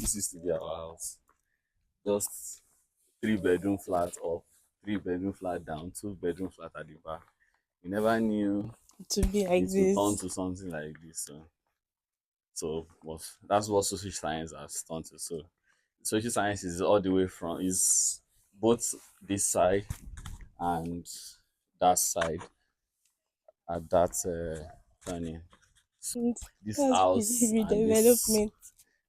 This used to be our house. Just 3 bedroom flat up, 3 bedroom flat down, 2 bedroom flat at the back. You never knew To be like it would turn this. to something like this. So that's what social science has turned to. So social science is all the way from is both this side and that side at that turning. So And this that's house redevelopment.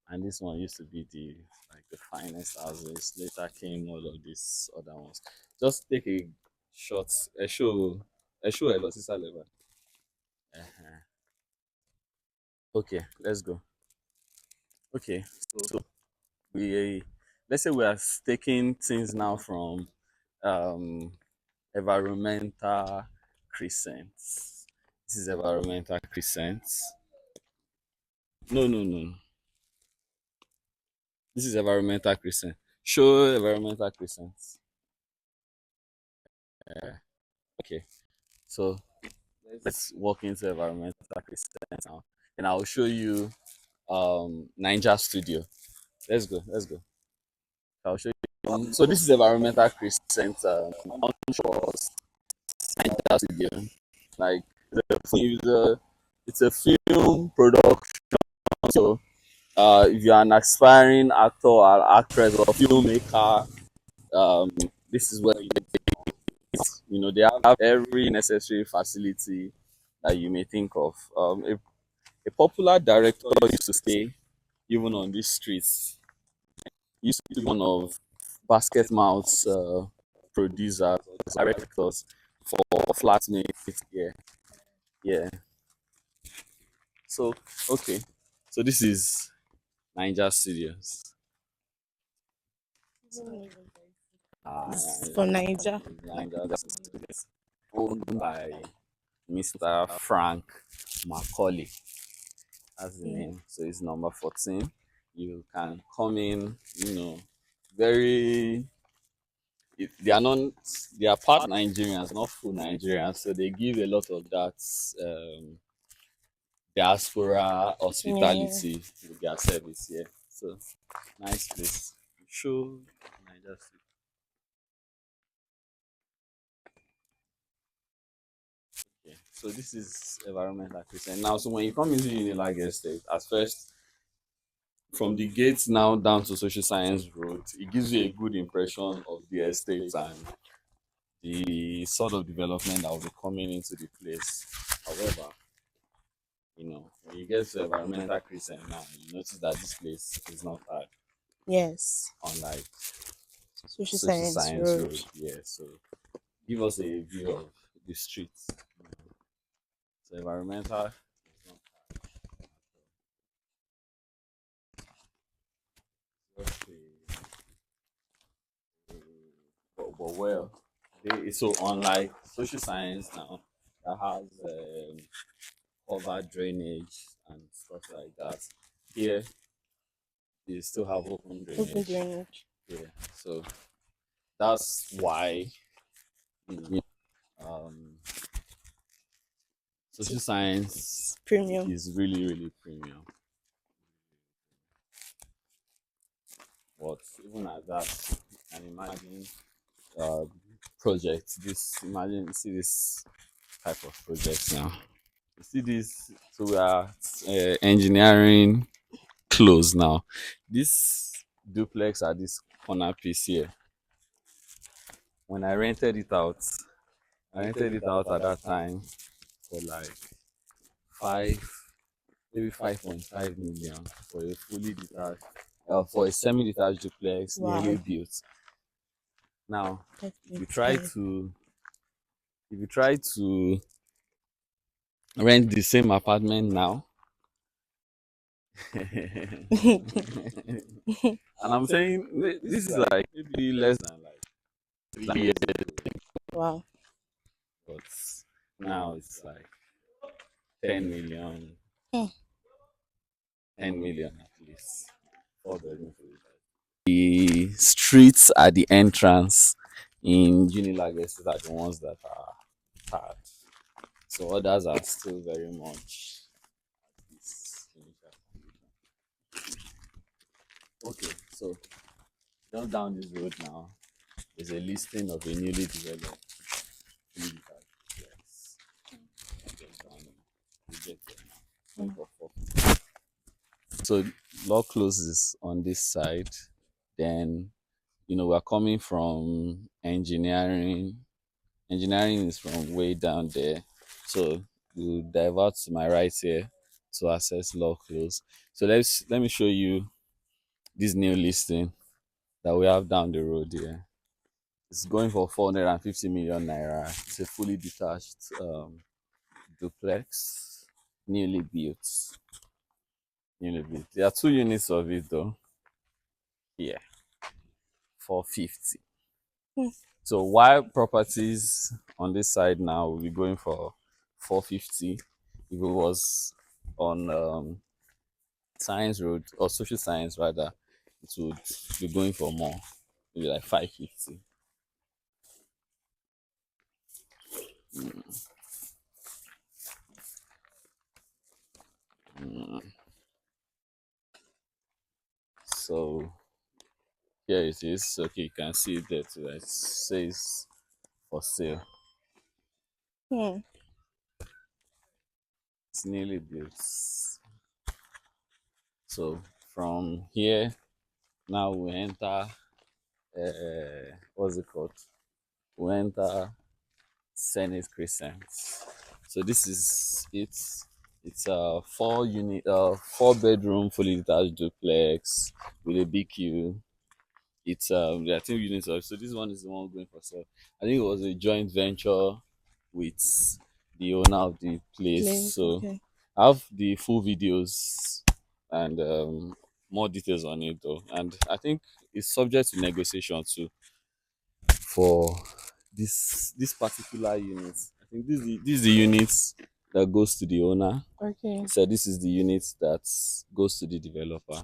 and this one used to be the finest houses. Later came all of these other ones. Just take a short a show a lot level. Uh-huh. Okay, let's go. Okay, so we let's say we are taking things now from um environmental crescents. This is environmental crescents. No, no, no. This is environmental crescent. Show environmental crescents. Okay, so let's walk into environmental crescents now. And I'll show you Ninja Studio. Let's go, let's go. I'll show you. So this is environmental crescent onshore Ninja Studio. Like it's a film production. So if you're an aspiring actor or actress or filmmaker, um, this is where they have every necessary facility that you may think of. A popular director used to stay even on these streets. He used to be one of Basket Mouth's producers, directors for Flatmates. Yeah, yeah. So okay, so this is Ninja Studios. This is for Niger. Ninja Studios, owned by Mr. Frank Macaulay. That's the Mm. name. So it's number 14. You can come in, very. They are not. They are part Nigerians, not full Nigerians. So they give a lot of that diaspora Yeah. hospitality with their service here. So nice place. Show Niger. Okay. So this is environmental Christian. Now, so when you come into Unilag Estate, at first, from the gates now down to Social Science Road, it gives you a good impression of the estate and the sort of development that will be coming into the place. However, when you get to environmental Christian now, you notice that this place is not bad, Yes. unlike Social Social Science Science Road. Road. Yeah, so give us a view of the streets. So environmental is not just but well, so unlike social science now that has cover drainage and stuff like that, here they still have open Open drainage. drainage. Yeah, so that's why you know, um, social science Premium. is really really premium. But even at that, you can imagine uh, projects. See this type of projects now. You see this, so we are engineering close now. This duplex at this corner piece here, when I rented it out at that time for like five, maybe 5.5 million for a fully detached, for a semi-detached duplex, newly Wow. built. Now, if you try 5.5. to, if you try to rent the same apartment now, and I'm saying this is like maybe less than like 3 years, Wow. but now it's like 10 million, Hmm. 10 million at least. 4 bedroom. The streets at the entrance in Unilag Estate are the ones that are hard. So others are still very much at this initial condition. Okay, so just down this road now is a listing of a newly developed fully detached. Yes. Just down we get there now. Going Mm. for 4. So law closes on this side. Then we're coming from engineering. Engineering is from way down there. So we'll divert to my right here to access law close. So let me show you this new listing that we have down the road here. It's going for 450 million naira. It's a fully detached duplex, newly built. Newly built. There are 2 units of it though. Yeah, 450. Mm. So why properties on this side now will be going for 450 if it was on science road or social science rather, it would be going for more, maybe like 550. So here it is. Okay, you can see it there too. It says for sale. Mm. It's nearly built. So from here now we enter what's it called? We enter Senate Crescent. So this is it. It's a 4 bedroom fully detached duplex with a BQ. It's there are 2 units of, so this one is the one going for sale. I think it was a joint venture with the owner of the place. Place. So Okay. I have the full videos and more details on it though. And I think it's subject to negotiation too for this particular unit. I think this is the unit that goes to the owner. Okay. So this is the unit that goes to the developer,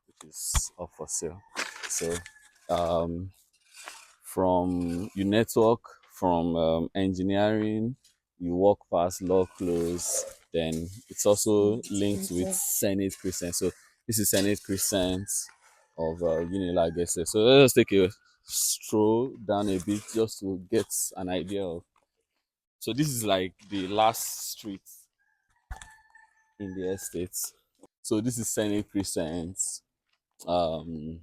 which is up for sale. So um, from you network from engineering, you walk past law close, then it's also linked with Okay. Senate Crescent. So this is Senate Crescent of Unilag SF. So let's take a stroll down a bit just to get an idea of. So this is like the last street in the estate. So this is Senate Crescent. Um,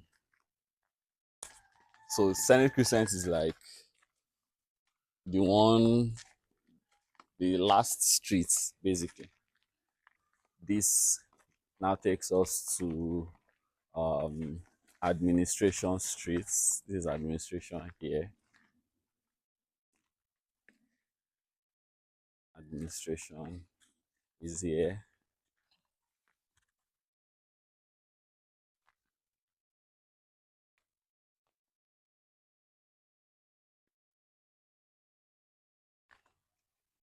so Senate Crescent is like the one, the last street basically. This now takes us to um, Administration Streets. This is administration here. Administration is here.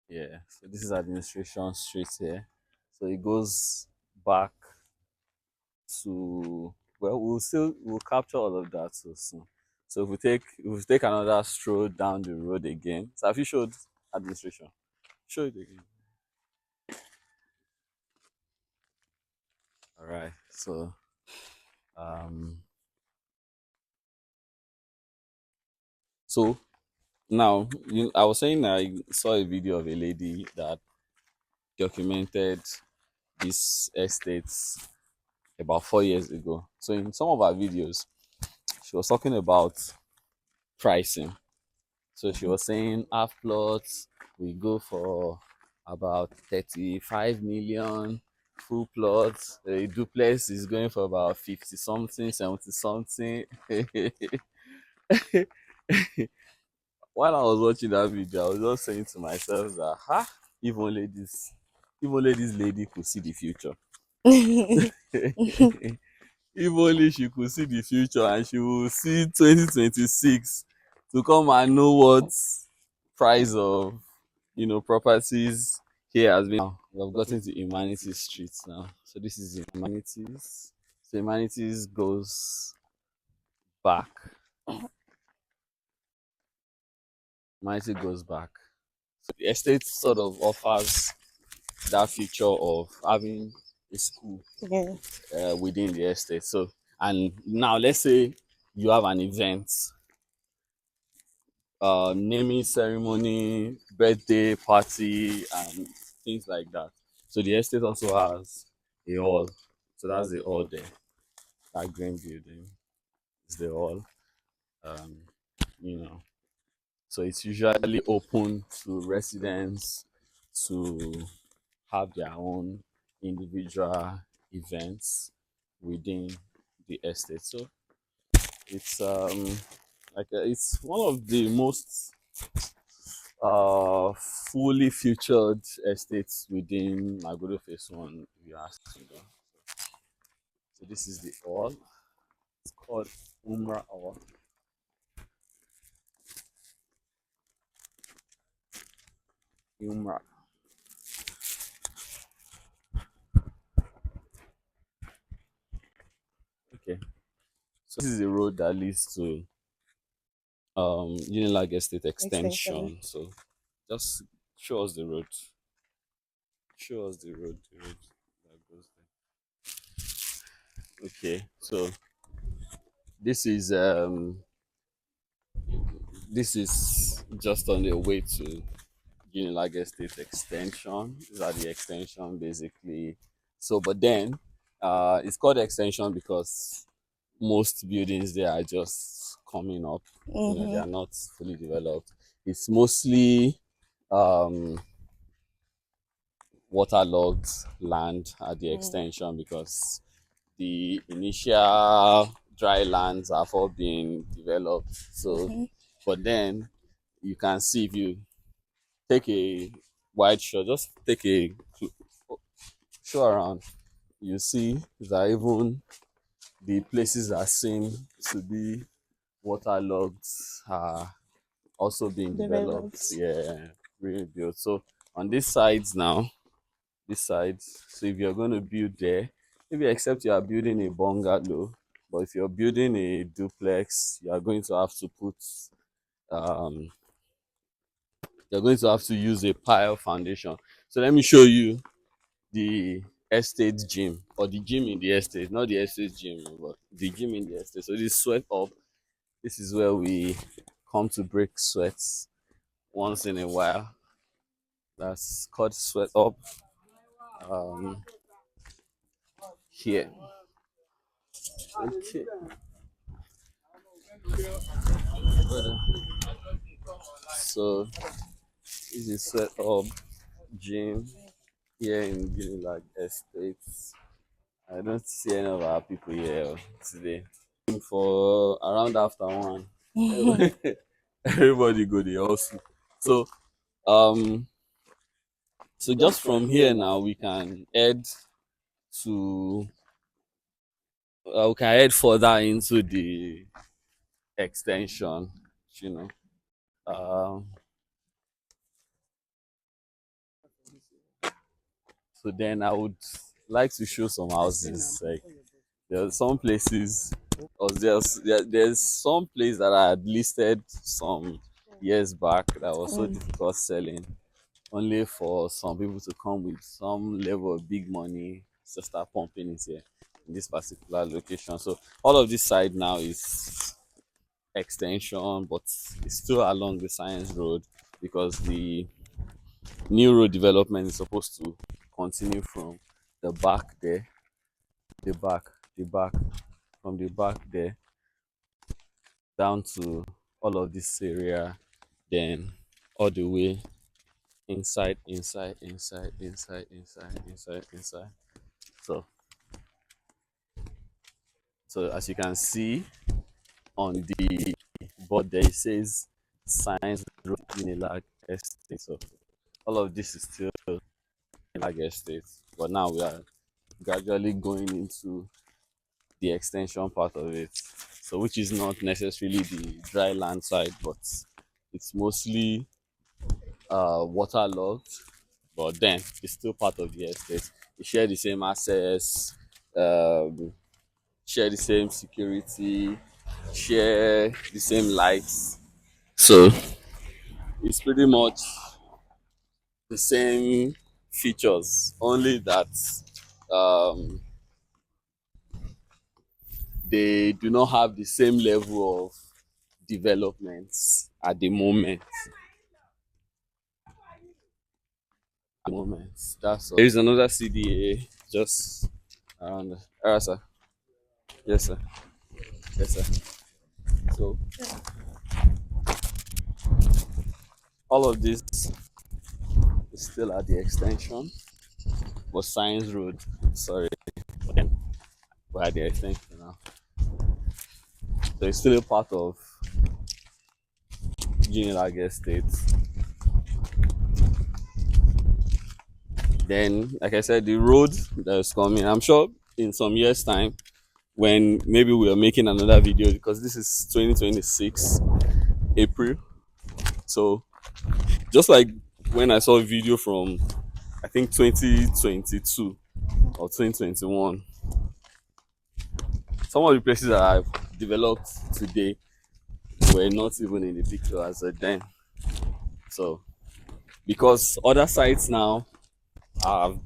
Yeah. So this is Administration Street here. So it goes back to, well, we'll capture all of that so soon. So if we take another stroll down the road again. So have you showed administration? Show it again. All right. So um so now I was saying I saw a video of a lady that documented this estates about 4 years ago. So in some of her videos, she was talking about pricing. So she was saying half plots we go for about 35 million, full plots, a duplex is going for about 50 something, 70 something. While I was watching that video, I was just saying to myself that, if only this, if only this lady could see the future. If only she could see the future and she will see 2026 to come and know what price of properties here has been. Now we've gotten to Humanities Street now. So this is Humanities. So Humanities goes back. Humanities goes back. So the estate sort of offers that feature of having a school Yeah. within the estate. So And now let's say you have an event, naming ceremony, birthday party, and things like that. So the estate also has a hall. So that's the hall there. That green building is the hall. Um, you know, so it's usually open to residents to have their own individual events within the estate. So it's it's one of the most fully featured estates within Magodo Phase One. If you ask me, though. So this is the hall. It's called Umrah Hall. Umrah. Okay. So this is the road that leads to Unilag Estate Extension. Extension. So just show us the road. Show us the road that goes there. Okay. So this is um this is just on the way to Unilag Estate Extension. These are the extension basically. So, but then it's called extension because most buildings there are just coming up. They Mm-hmm. are not fully developed. It's mostly um, waterlogged land at the extension because the initial dry lands have all been developed. So, Mm-hmm. but then you can see if you take a wide shot, just take a show around, you see that even the places that seem to be waterlogged are also being developed. Developed. Yeah, really built. So on this side now, this side, so if you're going to build there, maybe except you are building a bungalow, but if you're building a duplex, you are going to have to put um you're going to have to use a pile foundation. So let me show you the estate gym, or the gym in the estate, not the estate gym, but the gym in the estate. So this sweat up, this is where we come to break sweats once in a while. That's called sweat up um, here. Okay. So this is sweat up gym here in Unilag Estates. I don't see any of our people here today. For around after one, everybody go the also. So um so just from here now we can head to we can head further into the extension, you know. Um so then I would like to show some houses. Like there are some places, or there's some place that I had listed some years back that was so Mm. difficult selling, only for some people to come with some level of big money to start pumping it here in this particular location. So all of this side now is extension, but it's still along the Science Road because the new road development is supposed to continue from the back there, the back, the back, from the back there down to all of this area, then all the way inside. So, so as you can see on the board there, it says Science Road Unilag Estate. So all of this is still Unilag Estate, but now we are gradually going into the extension part of it. So which is not necessarily the dry land side, but it's mostly waterlogged, but then it's still part of the estate. It share the same access, um, share the same security, share the same lights. So it's pretty much the same features, only that um, they do not have the same level of developments at the moment. That's all. There is another CDA just around the. Alright, sir. Yes, sir. Yes, sir. So all of this is still at the extension, but Science Road. Sorry, but then we're at the extension now. So it's still a part of Unilag Estate. Then, like I said, the road that's coming, I'm sure in some years' time, when maybe we are making another video, because this is 2026 April. So just like when I saw a video from I think 2022 or 2021, some of the places that I've developed today were not even in the picture as a then. So because other sites now I've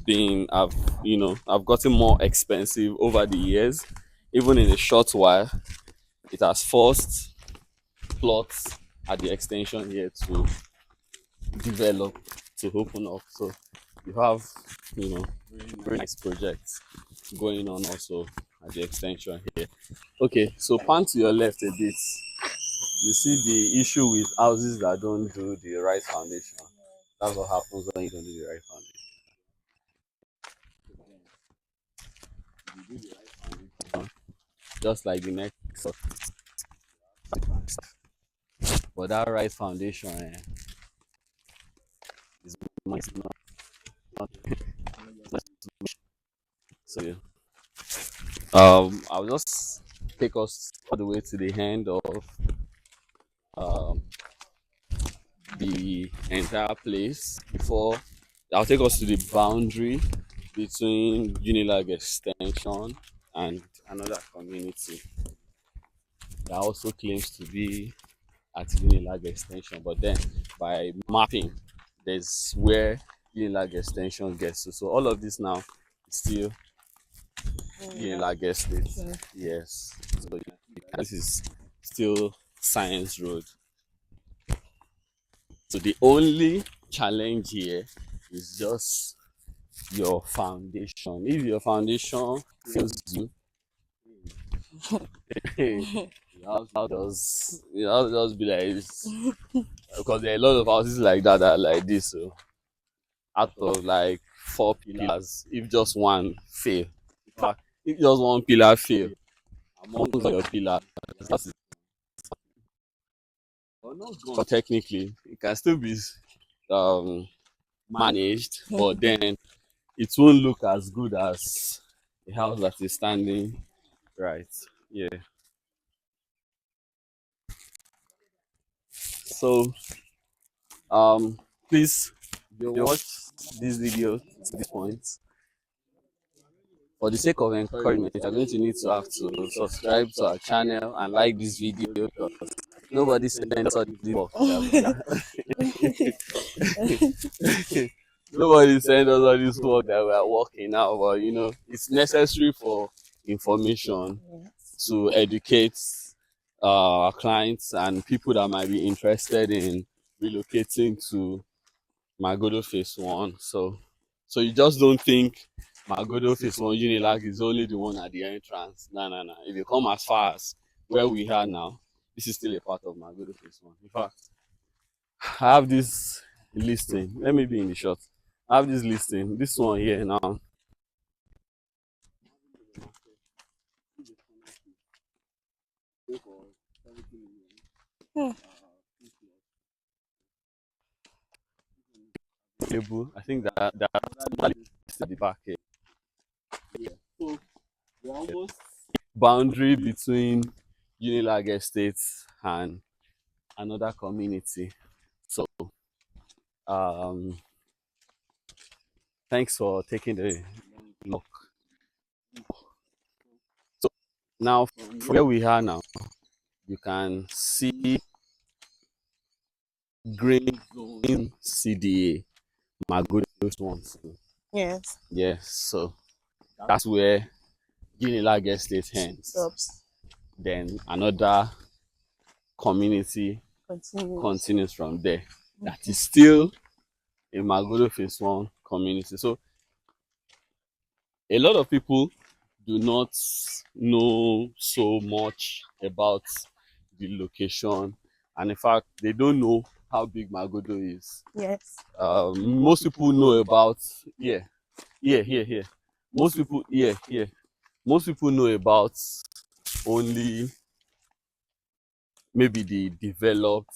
gotten more expensive over the years. Even in a short while, it has forced plots at the extension here to develop, to open up. So you have, very nice projects going on also at the extension here. Okay, so pan to your left a bit. You see the issue with houses that don't do the right foundation. That's what happens when you don't do the right foundation. Just like the next, but that right foundation is not so. Yeah. I'll just take us all the way to the end of um, the entire place before I'll take us to the boundary between Unilag Extension and another community that also claims to be at Unilag Extension, but then by mapping, there's where Unilag Extension gets to. So all of this now is still Unilag Estate. Yes. So this is still Science Road. So the only challenge here is just your foundation. If your foundation fails you, you have to just be like this. Because there are a lot of houses like that are like this. So out of like 4 pillars, if just one fail, in fact, if just one pillar fail among all your pillars, that's but technically it can still be um, managed, but then it won't look as good as a house that is standing right. Yeah. So please, if you watch this video to this point, for the sake of encouragement, you're going to need to have to subscribe to our channel and like this video because nobody sent us all the work. Nobody sent us all this work that we are working now, but it's necessary for information to educate our clients and people that might be interested in relocating to Magodo Phase 1. So you just don't think Magodo Phase 1 Unilag is only the one at the entrance. No, no, no. If you come as far as where we are now, this is still a part of Magodo Phase 1. In fact, I have this listing. Let me be in the shot. I have this listing. This one here now. I think that's at the back here. So we're almost boundary between Unilag Estates and another community. So thanks for taking the look. So now from where we are now, you can see green zone CDA Magodo ones. Yes. Yes, so that's where Unilag Estate ends. Stops. then another community Continues. continues from there. That is still a Magodo Phase 1 community. So a lot of people do not know so much about the location, and in fact, they don't know how big Magodo is. Yes. Most people know about here. Most people here. Most people know about only maybe the developed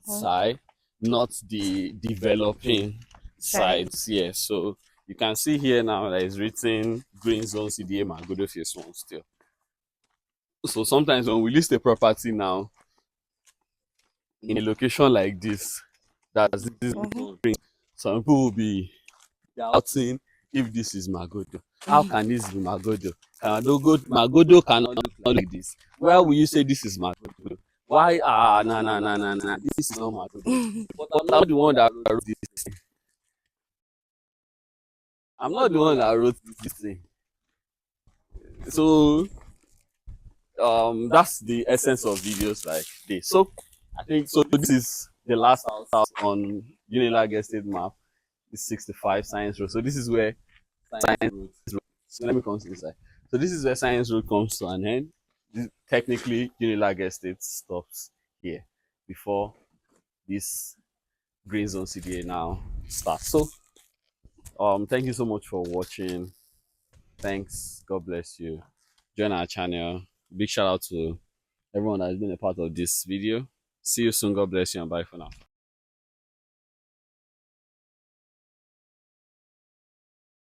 side, not the developing Side. sides. Yeah, so you can see here now that it's written Green Zone CDA Magodo Phase 1 still. So sometimes when we list a property now in a location like this, that's this green, some people will be doubting if this is Magodo. How can this be Magodo? Magodo cannot look like this. Where will you say this is Magodo? Why? Nah. This is not Magodo. But I'm not the one that wrote this thing. I'm not the one that wrote this thing. So that's the essence of videos like this. So I think so. This is the last house on Unilag Estate map. This 65 Science Road. So this is where Science Road. So let me come to this side. So this is where Science Road comes to an end. Technically, Unilag Estate stops here before this Green Zone CDA now starts. So thank you so much for watching. Thanks. God bless you. Join our channel. Big shout out to everyone that has been a part of this video. See you soon. God bless you and bye for now.